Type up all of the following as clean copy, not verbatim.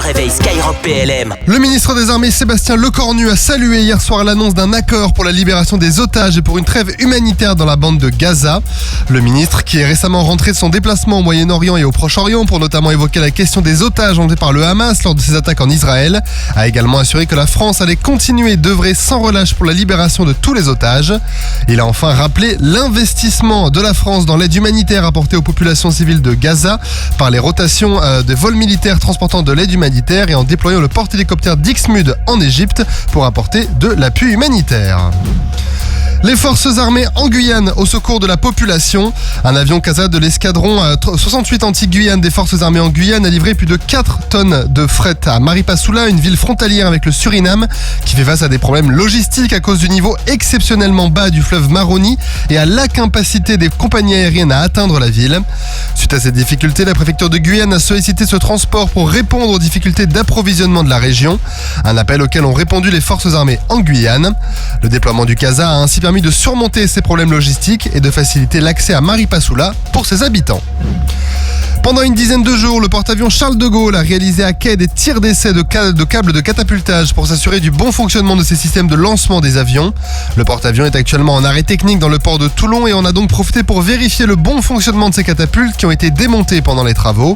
réveil Skyrock PLM. Le ministre des Armées Sébastien Lecornu a salué hier soir l'annonce d'un accord pour la libération des otages et pour une trêve humanitaire dans la bande de Gaza. Le ministre, qui est récemment rentré de son déplacement au Moyen-Orient et au Proche-Orient pour notamment évoquer la question des otages enlevés par le Hamas lors de ses attaques en Israël, a également assuré que la France allait continuer d'œuvrer sans relâche pour la libération de tous les otages. Il a enfin rappelé l'investissement de la France dans l'aide humanitaire apportée aux populations civiles de Gaza par les rotations des vols militaires transportant de l'aide humanitaire et en déployant le porte-hélicoptère Dixmude en Égypte pour apporter de l'appui humanitaire. Les forces armées en Guyane au secours de la population. Un avion CASA de l'escadron 68 anti-Guyane des forces armées en Guyane a livré plus de 4 tonnes de fret à Maripasoula, une ville frontalière avec le Suriname qui fait face à des problèmes logistiques à cause du niveau exceptionnellement bas du fleuve Maroni et à l'incapacité des compagnies aériennes à atteindre la ville. Suite à ces difficultés, la préfecture de Guyane a sollicité ce transport pour répondre aux difficultés d'approvisionnement de la région. Un appel auquel ont répondu les forces armées en Guyane. Le déploiement du CASA a ainsi permis de surmonter ces problèmes logistiques et de faciliter l'accès à Maripasoula pour ses habitants. Pendant une dizaine de jours, le porte-avions Charles de Gaulle a réalisé à quai des tirs d'essai de câbles de catapultage pour s'assurer du bon fonctionnement de ses systèmes de lancement des avions. Le porte-avions est actuellement en arrêt technique dans le port de Toulon et on a donc profité pour vérifier le bon fonctionnement de ces catapultes qui ont été démontées pendant les travaux.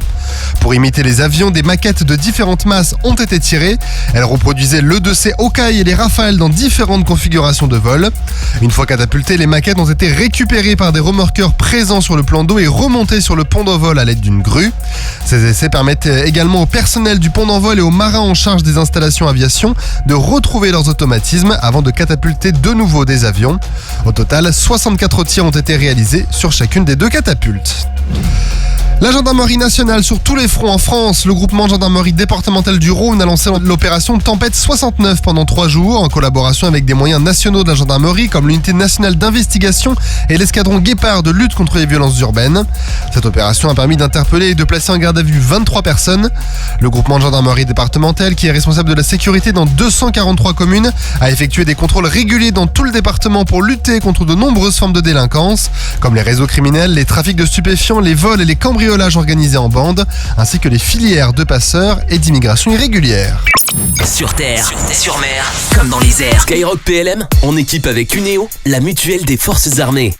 Pour imiter les avions, des maquettes de différentes masses ont été tirées. Elles reproduisaient l'E2C Hawkeye et les Rafale dans différentes configurations de vol. Une fois catapultées, les maquettes ont été récupérées par des remorqueurs présents sur le plan d'eau et remontées sur le pont d'envol à l'aide d'une grue. Ces essais permettent également au personnel du pont d'envol et aux marins en charge des installations aviation de retrouver leurs automatismes avant de catapulter de nouveau des avions. Au total, 64 tirs ont été réalisés sur chacune des deux catapultes. La gendarmerie nationale sur tous les fronts en France, le groupement de gendarmerie départementale du Rhône a lancé l'opération Tempête 69 pendant 3 jours en collaboration avec des moyens nationaux de la gendarmerie comme l'unité nationale d'investigation et l'escadron Guépard de lutte contre les violences urbaines. Cette opération a permis d'interpeller et de placer en garde à vue 23 personnes. Le groupement de gendarmerie départementale, qui est responsable de la sécurité dans 243 communes, a effectué des contrôles réguliers dans tout le département pour lutter contre de nombreuses formes de délinquance, comme les réseaux criminels, les trafics de stupéfiants, les vols et les cambriolages organisés en bande, ainsi que les filières de passeurs et d'immigration irrégulière. Sur terre, sur mer, comme dans les airs. Skyrock PLM, en équipe avec Uneo, la mutuelle des forces armées.